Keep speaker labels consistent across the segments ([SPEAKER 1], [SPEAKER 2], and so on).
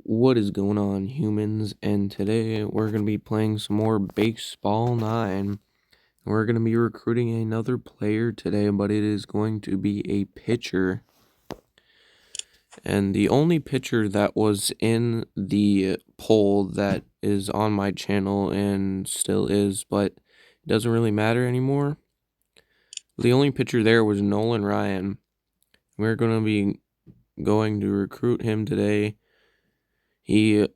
[SPEAKER 1] What is going on, humans? And today we're going to be playing some more Baseball 9. We're going to be recruiting another player today, but it is going to be a pitcher. And the only pitcher that was in the poll that is on my channel and still is, but it doesn't really matter anymore. The only pitcher there was Nolan Ryan. We're going to be going to recruit him today. He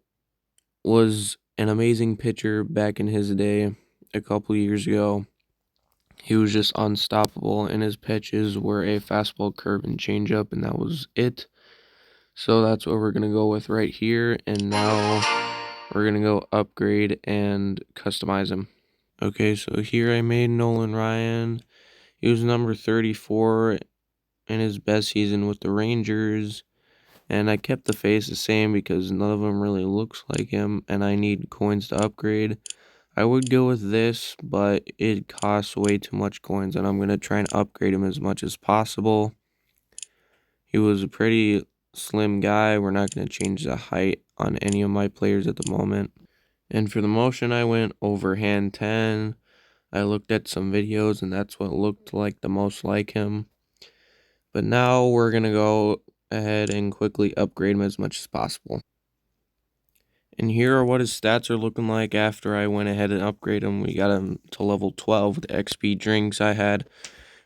[SPEAKER 1] was an amazing pitcher back in his day a couple years ago. He was just unstoppable, and his pitches were a fastball, curve, and changeup, and that was it. So that's what we're going to go with right here, and now we're going to go upgrade and customize him. Okay, so here I made Nolan Ryan. He was number 34 in his best season with the Rangers. And I kept the face the same because none of them really looks like him, and I need coins to upgrade. I would go with this, but it costs way too much coins, and I'm going to try and upgrade him as much as possible. He was a pretty slim guy. We're not going to change the height on any of my players at the moment. And for the motion, I went overhand 10. I looked at some videos, and that's what looked like the most like him. But now we're going to go ahead and quickly upgrade him as much as possible. And here are what his stats are looking like after I went ahead and upgraded him. We got him to level 12 with the XP drinks I had.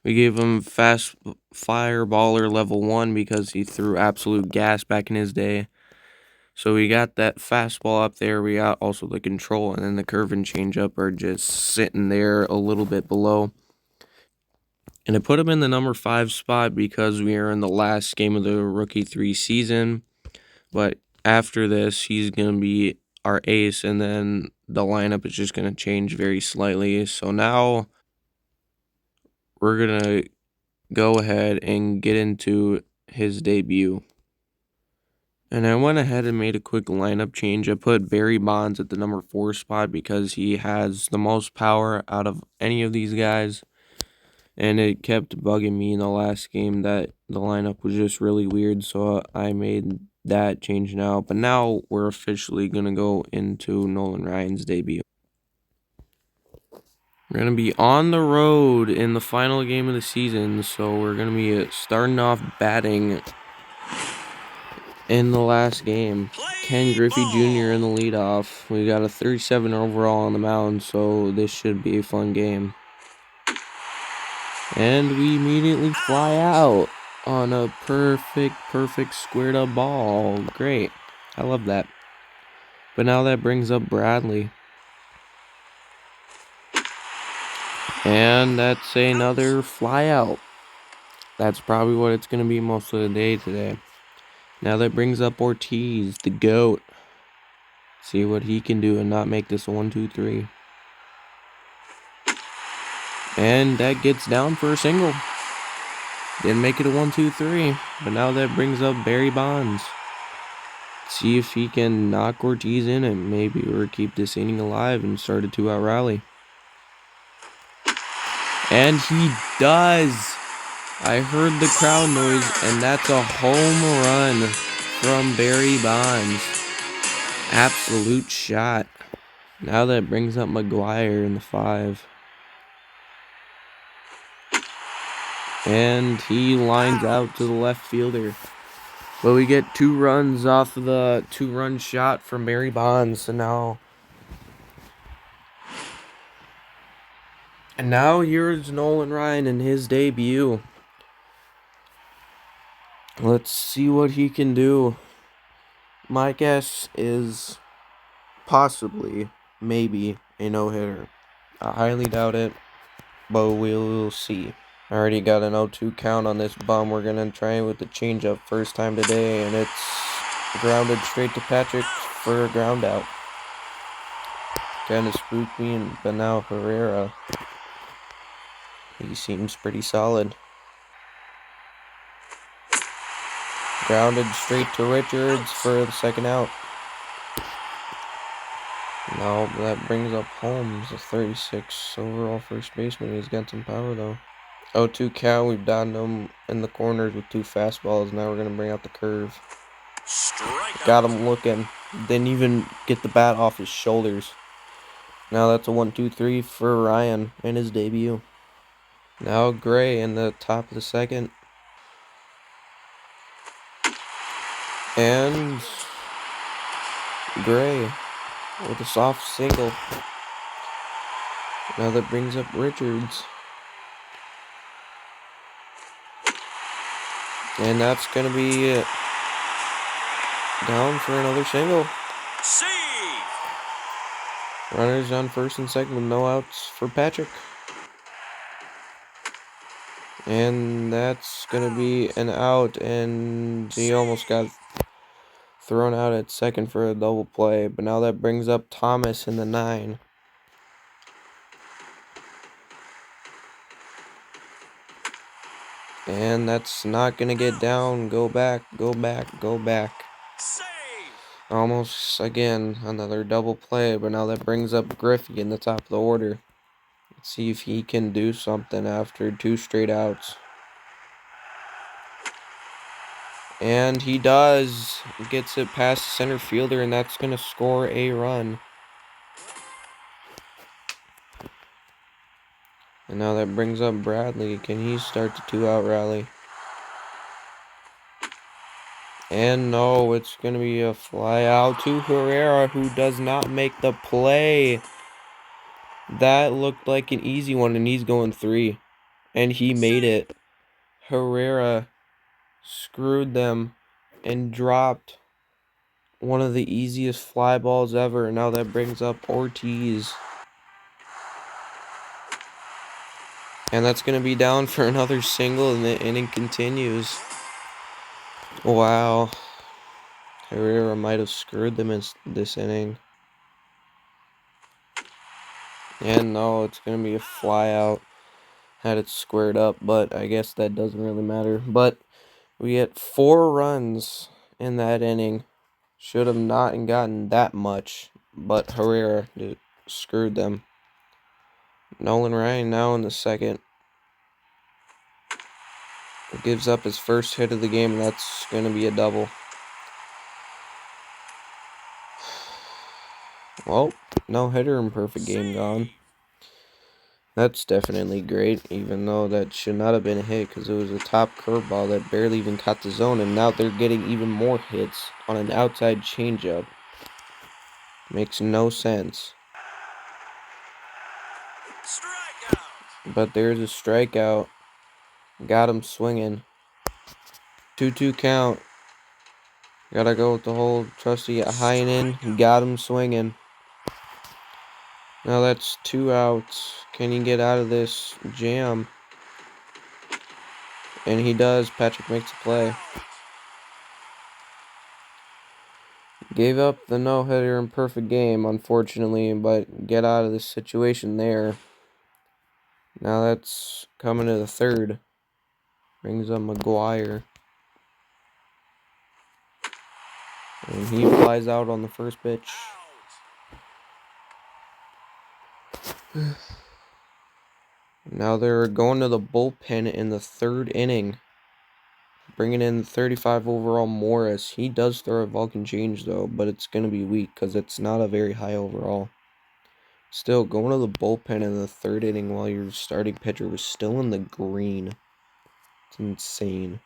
[SPEAKER 1] We gave him fast fireballer level 1 because he threw absolute gas back in his day. So we got that fastball up there. We got also the control, and then the curve and changeup are just sitting there a little bit below. And I put him in the number 5 spot because we are in the last game of the Rookie 3 season. But after this, he's going to be our ace, and then the lineup is just going to change very slightly. So now we're going to go ahead and get into his debut. And I went ahead and made a quick lineup change. I put Barry Bonds at the number 4 spot because he has the most power out of any of these guys. And it kept bugging me in the last game that the lineup was just really weird, so I made that change now. But now we're officially going to go into Nolan Ryan's debut. We're going to be on the road in the final game of the season, so we're going to be starting off batting in the last game. Ken Griffey Jr. in the leadoff. We got a 37 overall on the mound, so this should be a fun game. And we immediately fly out on a perfect squared up ball. Great. I love that. But now that brings up Bradley. And that's another fly out. That's probably what it's going to be most of the day today. Now that brings up Ortiz, the GOAT. See what he can do and not make this a 1-2-3. And that gets down for a single. Didn't make it a 1-2-3. But now that brings up Barry Bonds. See if he can knock Ortiz in and maybe or keep this inning alive and start a 2-out rally. And he does. I heard the crowd noise, and that's a home run from Barry Bonds. Absolute shot. Now that brings up McGuire in the 5. And he lines out to the left fielder. But we get 2 runs off of the 2-run shot from Barry Bonds. So now here's Nolan Ryan in his debut. Let's see what he can do. My guess is possibly, maybe, a no-hitter. I highly doubt it, but we'll see. I already got an 0-2 count on this bum. We're going to try it with the changeup first time today, and it's grounded straight to Patrick for a ground out. Kind of spooked me, but now Herrera, he seems pretty solid. Grounded straight to Richards for the second out. No, that brings up Holmes, a 36 overall first baseman. He's got some power though. 0-2 count. We've dotted him in the corners with 2 fastballs. Now we're going to bring out the curve. Got him looking. Didn't even get the bat off his shoulders. Now that's a 1-2-3 for Ryan in his debut. Now Gray in the top of the second. And Gray with a soft single. Now that brings up Richards. And that's going to be down for another single. Runners on first and second with no outs for Patrick. And that's going to be an out. And he almost got thrown out at second for a double play. But now that brings up Thomas in the 9. And that's not going to get down. Go back, go back, go back. Almost again, another double play. But now that brings up Griffey in the top of the order. Let's see if he can do something after 2 straight outs. And he does. Gets it past the center fielder, and that's going to score a run. And now that brings up Bradley. Can he start the 2-out rally? And no, it's going to be a fly out to Herrera, who does not make the play. That looked like an easy one, and he's going 3. And he made it. Herrera screwed them and dropped one of the easiest fly balls ever. Now that brings up Ortiz. And that's going to be down for another single, and the inning continues. Wow. Herrera might have screwed them in this inning. And no, it's going to be a fly out. Had it squared up, but I guess that doesn't really matter. But we get 4 runs in that inning. Should have not gotten that much, but Herrera screwed them. Nolan Ryan now in the second. Gives up his first hit of the game, and that's going to be a double. Well, no hitter and perfect game gone. That's definitely great, even though that should not have been a hit because it was a top curveball that barely even caught the zone, and now they're getting even more hits on an outside changeup. Makes no sense. But there's a strikeout. Got him swinging. 2-2 count. Gotta go with the whole trusty Heinen. Got him swinging. Now that's 2 outs. Can he get out of this jam? And he does. Patrick makes a play. Gave up the no-hitter in perfect game, unfortunately, but get out of this situation there. Now that's coming to the third. Brings up McGuire. And he flies out on the first pitch. Now they're going to the bullpen in the 3rd inning. Bringing in 35 overall Morris. He does throw a Vulcan change, though, but it's going to be weak because it's not a very high overall. Still, going to the bullpen in the 3rd inning while your starting pitcher was still in the green. It's insane.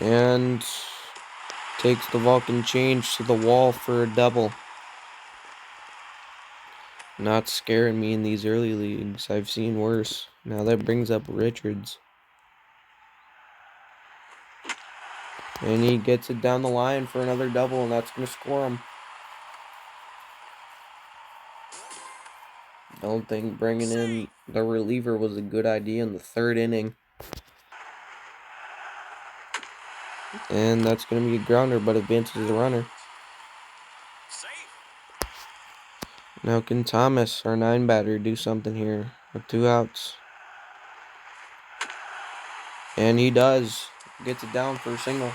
[SPEAKER 1] And takes the Vulcan change to the wall for a double. Not scaring me in these early leagues. I've seen worse. Now that brings up Richards. And he gets it down the line for another double, and that's going to score him. Don't think bringing in the reliever was a good idea in the 3rd inning. And that's going to be a grounder, but advances the runner. Now can Thomas, our 9-batter, do something here with 2 outs? And he does. Gets it down for a single.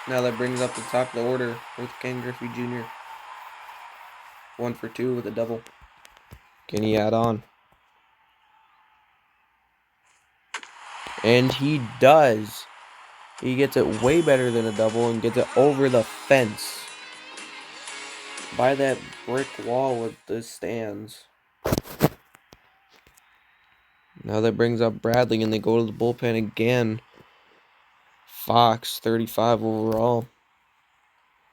[SPEAKER 1] Now that brings up the top of the order with Ken Griffey Jr. 1 for 2 with a double. Can he add on? And he does. He gets it way better than a double and gets it over the fence by that brick wall with the stands. Now that brings up Bradley, and they go to the bullpen again. Fox, 35 overall.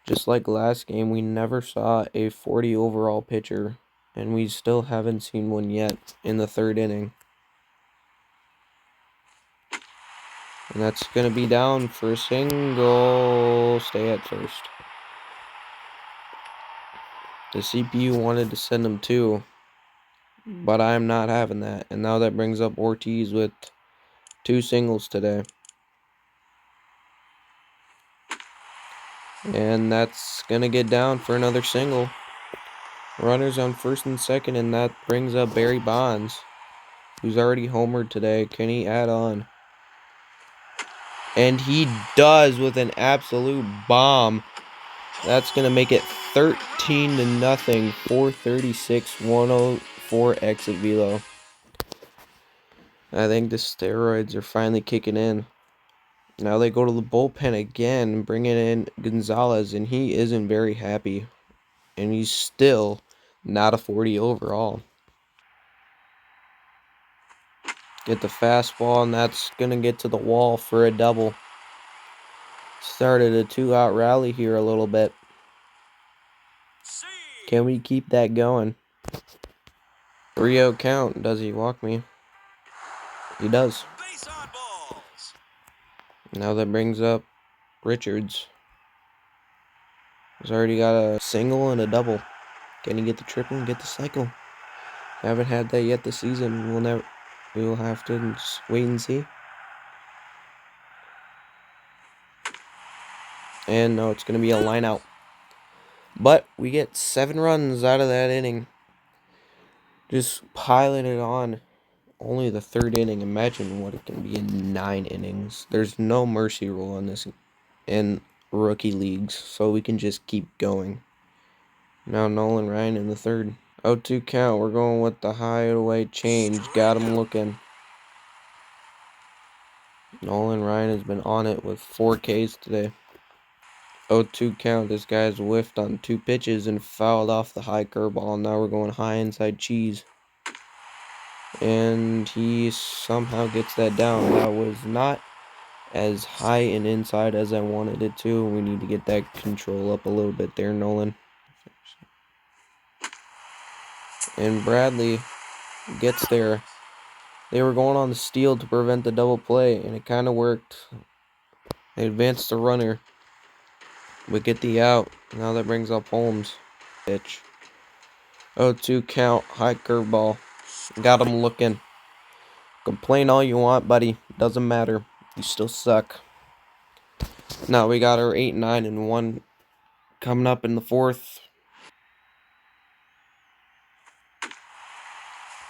[SPEAKER 1] Just like last game, we never saw a 40 overall pitcher, and we still haven't seen one yet in the third inning. And that's going to be down for a single. Stay at first. The CPU wanted to send him two, but I'm not having that. And now that brings up Ortiz with 2 singles today. And that's going to get down for another single. Runners on first and second, and that brings up Barry Bonds, who's already homered today. Can he add on? And he does with an absolute bomb. That's going to make it 13-0, 436, 104 exit velo. I think the steroids are finally kicking in. Now they go to the bullpen again, bringing in Gonzalez, and he isn't very happy. And he's still not a 40 overall. Get the fastball, and that's going to get to the wall for a double. Started a 2-out rally here a little bit. Can we keep that going? 3-0 count. Does he walk me? He does. Now that brings up Richards. He's already got a single and a double. Can he get the triple and get the cycle? Haven't had that yet this season. We will have to wait and see. And no, it's going to be a line out. But we get 7 runs out of that inning. Just piling it on. Only the third inning. Imagine what it can be in 9 innings. There's no mercy rule on this in rookie leagues, so we can just keep going. Now Nolan Ryan in the third. 0-2 count. We're going with the hideaway change. Got him looking. Nolan Ryan has been on it with 4 Ks today. 0-2 count. This guy's whiffed on 2 pitches and fouled off the high curveball. Now we're going high inside cheese. And he somehow gets that down. That was not as high and inside as I wanted it to. We need to get that control up a little bit there, Nolan. And Bradley gets there. They were going on the steal to prevent the double play, and it kind of worked. They advanced the runner. We get the out. Now that brings up Holmes. Pitch. 0-2 count. High curveball. Got him looking. Complain all you want, buddy. Doesn't matter. You still suck. Now we got our 8, 9, and 1 coming up in the fourth.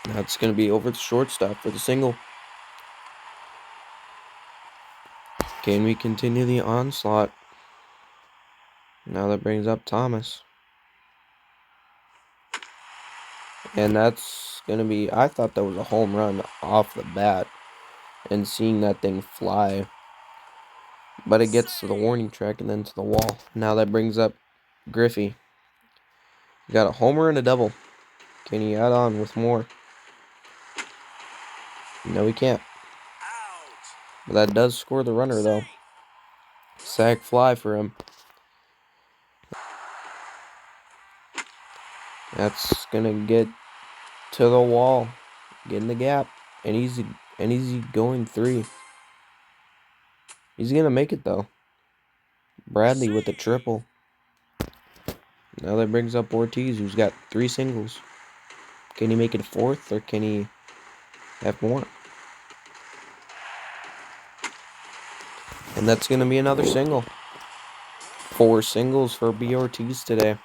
[SPEAKER 1] That's going to be over the shortstop for the single. Can we continue the onslaught? Now that brings up Thomas. And that's going to be... I thought that was a home run off the bat. And seeing that thing fly. But it gets to the warning track and then to the wall. Now that brings up Griffey. You got a homer and a double. Can he add on with more? No, he can't. But that does score the runner, though. Sac fly for him. That's going to get to the wall. Get in the gap. And he's going 3. He's going to make it, though. Bradley with a triple. Now that brings up Ortiz, who's got 3 singles. Can he make it a 4th, or can he have more? And that's going to be another single. 4 singles for B. Ortiz today.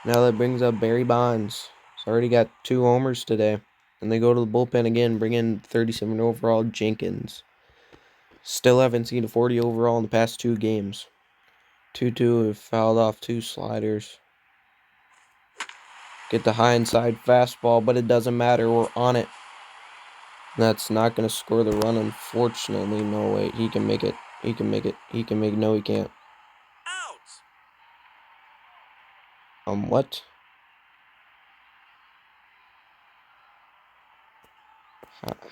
[SPEAKER 1] Now that brings up Barry Bonds. He's already got 2 homers today. And they go to the bullpen again, bring in 37 overall Jenkins. Still haven't seen a 40 overall in the past 2 games. 2-2 have fouled off 2 sliders. Get the high inside fastball, but it doesn't matter. We're on it. That's not going to score the run, unfortunately. No, wait, he can make it. He can make it. He can make it. No, he can't. What?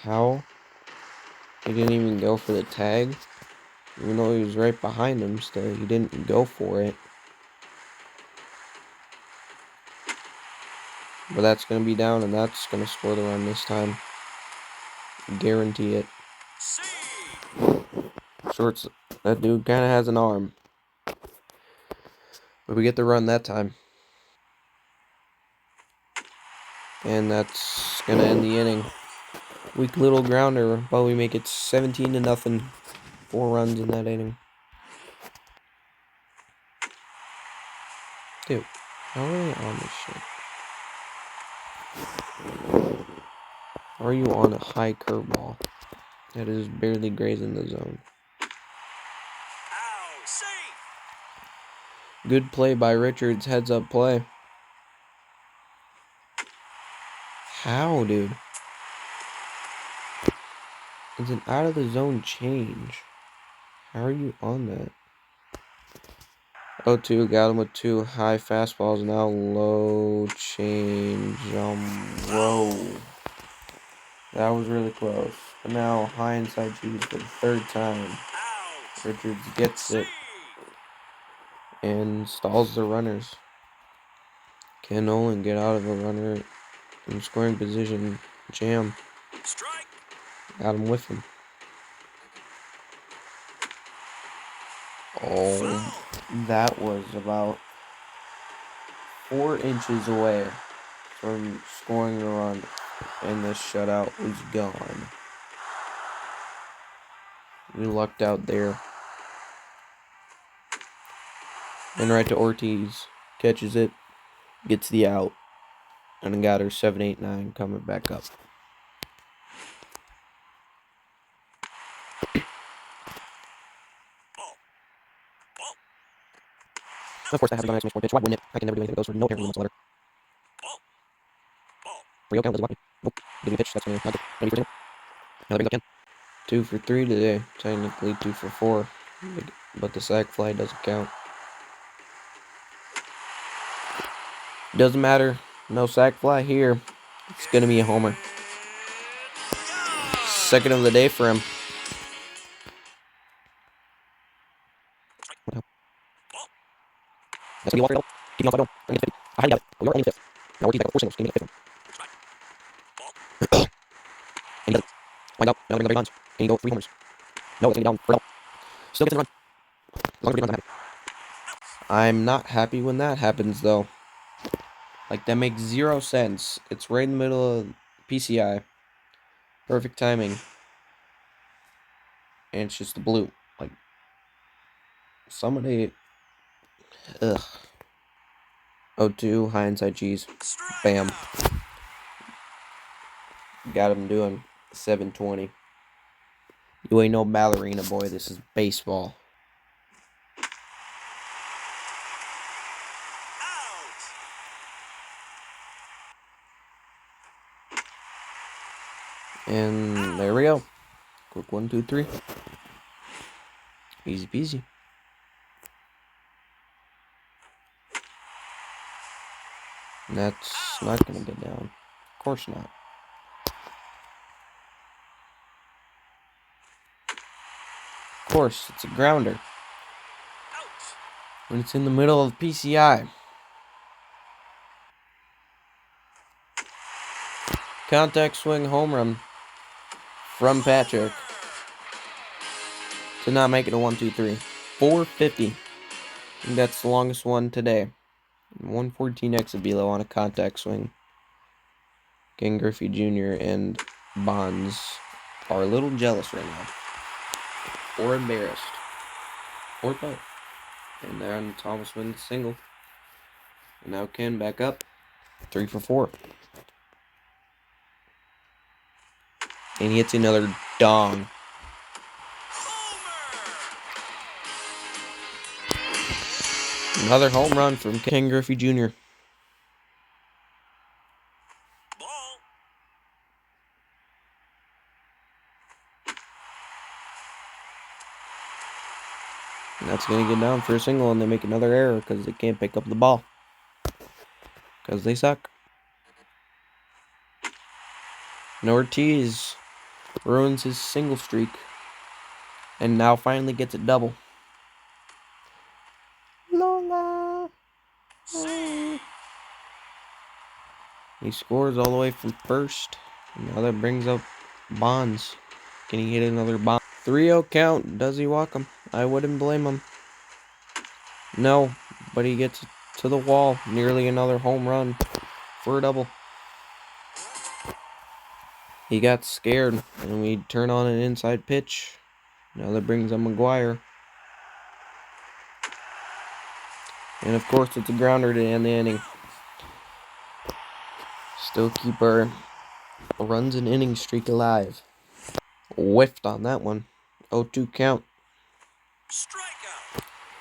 [SPEAKER 1] How? He didn't even go for the tag? Even though he was right behind him still, he didn't go for it. But that's going to be down, and that's going to score the run this time. Guarantee it. Shorts. That dude kind of has an arm. But we get the run that time. And that's going to end the inning. Weak little grounder, but we make it 17-0. 4 runs in that inning. Dude, how are they on this shit? How are you on a high curveball that is barely grazing the zone? Good play by Richards. Heads up play. How, dude? It's an out of the zone change. How are you on that? 0-2, got him with 2 high fastballs. Now low change. Whoa. That was really close. But now high inside cheese for the 3rd time. Richards gets it and stalls the runners. Can Nolan get out of a runner in scoring position? Jam. Got him with him. Oh, that was about 4 inches away from scoring a run, and the shutout was gone. We lucked out there. And right to Ortiz. Catches it, gets the out, and got her 7-8-9 coming back up. Of course, that happens on the next pitch. Why wouldn't it? I can never do anything that goes for no apparent reason whatsoever. Real count doesn't walk me. Nope. Give me a pitch. That's going to be for single. Now that brings up Ken. 2 for 3 today. Technically 2 for 4. But the sac fly doesn't count. Doesn't matter. No sac fly here. It's going to be a homer. 2nd of the day for him. What the hell? That's going to be Walker. Keep me on side. I'm going to 50. I highly doubt it. But you're only 5th. Now Ortiz back up 4 singles. Give me that 5th one. And he does it. Wind up. Now they're very lines. Can he go 3 homers? No, it's going to be down for it all. Still gets in the run. As long as we're not happy. I'm not happy when that happens, though. Like, that makes 0 sense. It's right in the middle of PCI. Perfect timing. And it's just the blue. Like, somebody... Ugh. 0-2, high inside cheese. Bam. Got him doing 720. You ain't no ballerina, boy. This is baseball. And there we go. Quick 1, 2, 3. Easy peasy. And that's not going to get down. Of course not. Of course, it's a grounder. When it's in the middle of PCI. Contact swing home run from Patrick. To not make it a 1, 2, 3. 450. And that's the longest one today. 114 exit below on a contact swing. Ken Griffey Jr. and Bonds are a little jealous right now. Or embarrassed. Or both. And there on Thomas wins single. And now Ken back up. 3 for 4. And he hits another dong. Another home run from Ken Griffey Jr. That's going to get down for a single, and they make another error because they can't pick up the ball. Because they suck. And Ortiz ruins his single streak. And now finally gets a double. NOLAN. He scores all the way from first. And now that brings up Bonds. Can he hit another bomb? 3-0 count. Does he walk him? I wouldn't blame him. No, but he gets to the wall. Nearly another home run for a double. He got scared, and we turn on an inside pitch. Now that brings up McGuire. And of course, it's a grounder to end the inning. Still keep our runs and inning streak alive. Whiffed on that one. 0-2 count.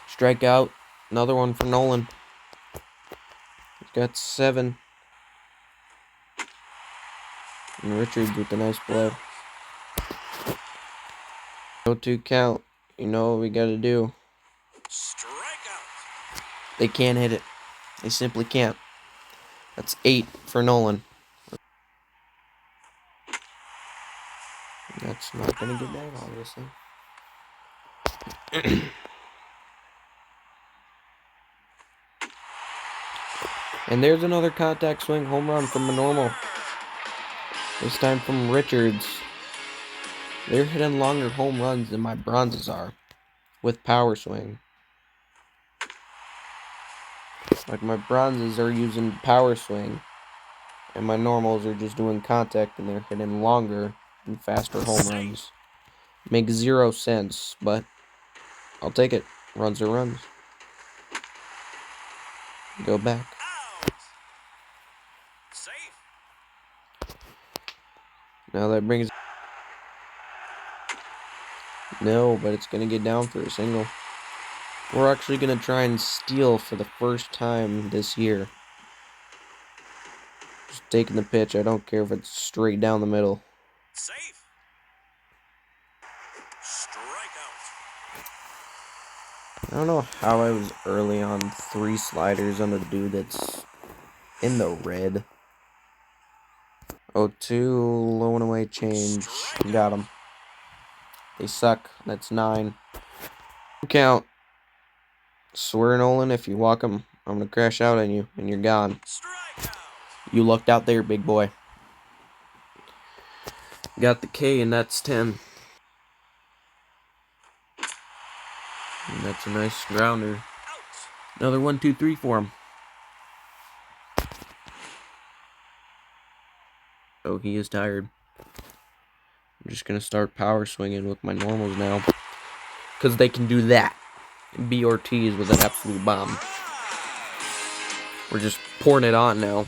[SPEAKER 1] Strikeout. Another one for Nolan. He's got 7. And Richards with a nice play. 0-2 count. You know what we gotta do. They can't hit it. They simply can't. That's 8 for Nolan. That's not gonna get down, obviously. And there's another contact swing home run from a normal. This time from Richards. They're hitting longer home runs than my bronzes are. With power swing. Like my bronzes are using power swing. And my normals are just doing contact and they're hitting longer and faster home runs. Makes 0 sense, but I'll take it. Runs are runs. Go back. Now that brings... No, but it's going to get down for a single. We're actually going to try and steal for the first time this year. Just taking the pitch. I don't care if it's straight down the middle. Safe. Strikeout. I don't know how I was early on 3 sliders on a dude that's in the red. 0-2, low and away change. Got him. They suck. That's 9. Count. Swear, Nolan, if you walk him, I'm gonna crash out on you, and you're gone. You lucked out there, big boy. Got the K, and that's 10. And that's a nice grounder. Another 1-2-3 for him. Oh, he is tired. I'm just gonna start power swinging with my normals now. Because they can do that. B. Ortiz with an absolute bomb. We're just pouring it on now.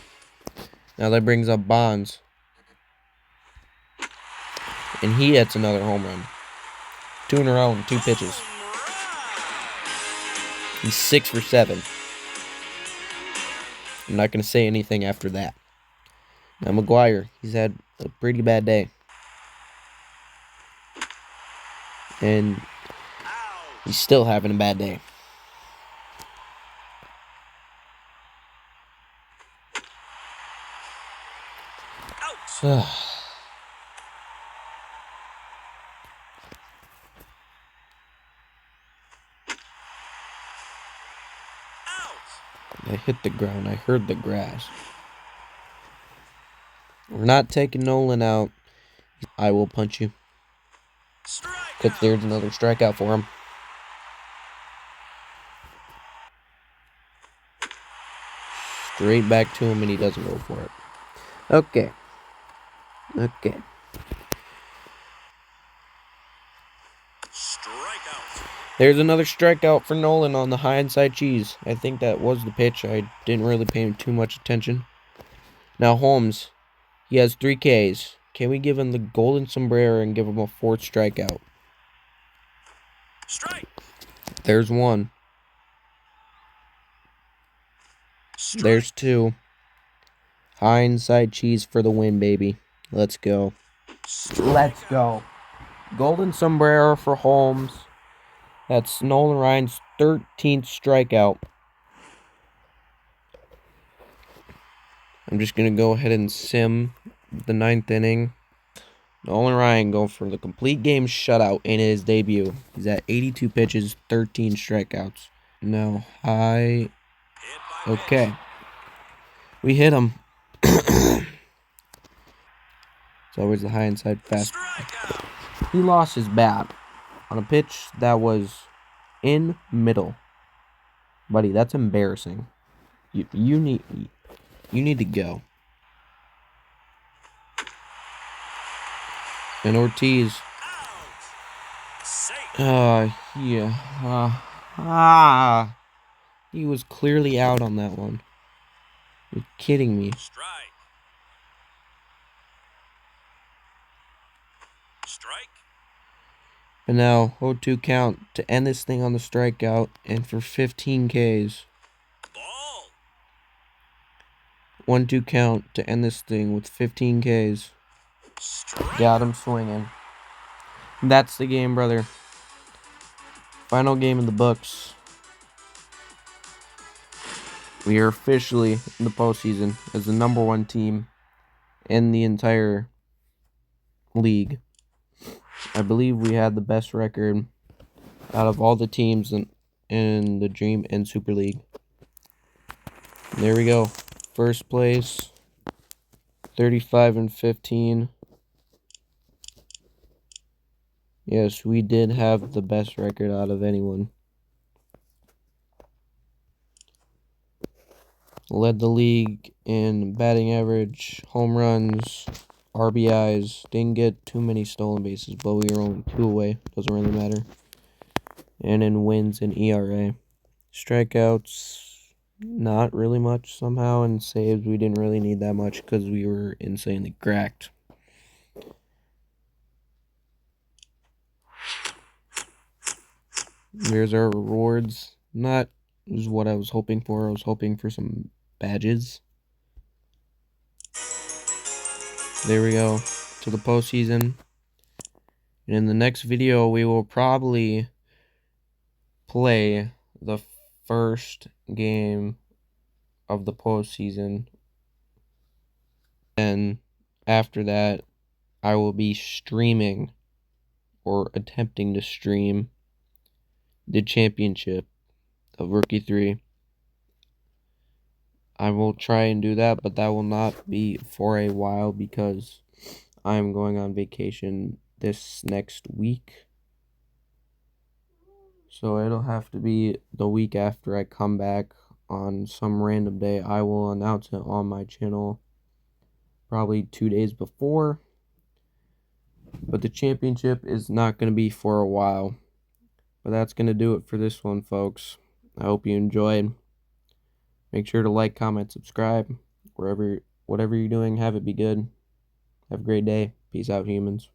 [SPEAKER 1] Now that brings up Bonds. And he hits another home run. 2 in a row in 2 pitches. He's 6 for 7. I'm not going to say anything after that. Now McGuire, he's had a pretty bad day. And he's still having a bad day. I hit the ground. I heard the grass. We're not taking Nolan out. I will punch you. Because there's another strikeout for him. Straight back to him, and he doesn't go for it. Okay. Okay. There's another strikeout for Nolan on the high inside cheese. I think that was the pitch. I didn't really pay him too much attention. Now Holmes, he has 3 Ks. Can we give him the golden sombrero and give him a 4th strikeout? Strike. There's 1. Strike. There's 2. High inside cheese for the win, baby. Let's go. Let's go. Golden sombrero for Holmes. That's Nolan Ryan's 13th strikeout. I'm just going to go ahead and sim the 9th inning. Nolan Ryan going for the complete game shutout in his debut. He's at 82 pitches, 13 strikeouts. Now, high. Okay. We hit him. It's always the high inside fastball. He lost his bat on a pitch that was in middle. Buddy, that's embarrassing. You need to go. And Ortiz. He was clearly out on that one. You're kidding me. Strike. And now 0-2 count to end this thing on the strikeout and for 15 Ks. Ball. 1-2 count to end this thing with 15 Ks. Strike. Got him swinging. That's the game, brother. Final game in the books. We are officially in the postseason as the #1 team in the entire league. I believe we had the best record out of all the teams in the Dream and Super League. There we go. First place, 35-15. Yes, we did have the best record out of anyone. Led the league in batting average, home runs, RBIs. Didn't get too many stolen bases, but we were only 2 away. Doesn't really matter. And in wins and ERA. Strikeouts, not really much somehow. And saves, we didn't really need that much because we were insanely cracked. There's our rewards. Not is what I was hoping for. I was hoping for some badges. There we go. To the postseason. And in the next video, we will probably play the first game of the postseason. And after that, I will be streaming or attempting to stream the championship of Rookie 3. I will try and do that, but that will not be for a while because I'm going on vacation this next week. So it'll have to be the week after I come back on some random day. I will announce it on my channel probably 2 days before. But the championship is not going to be for a while. But that's going to do it for this one, folks. I hope you enjoyed. Make sure to like, comment, subscribe. Whatever you're doing, have it be good. Have a great day. Peace out, humans.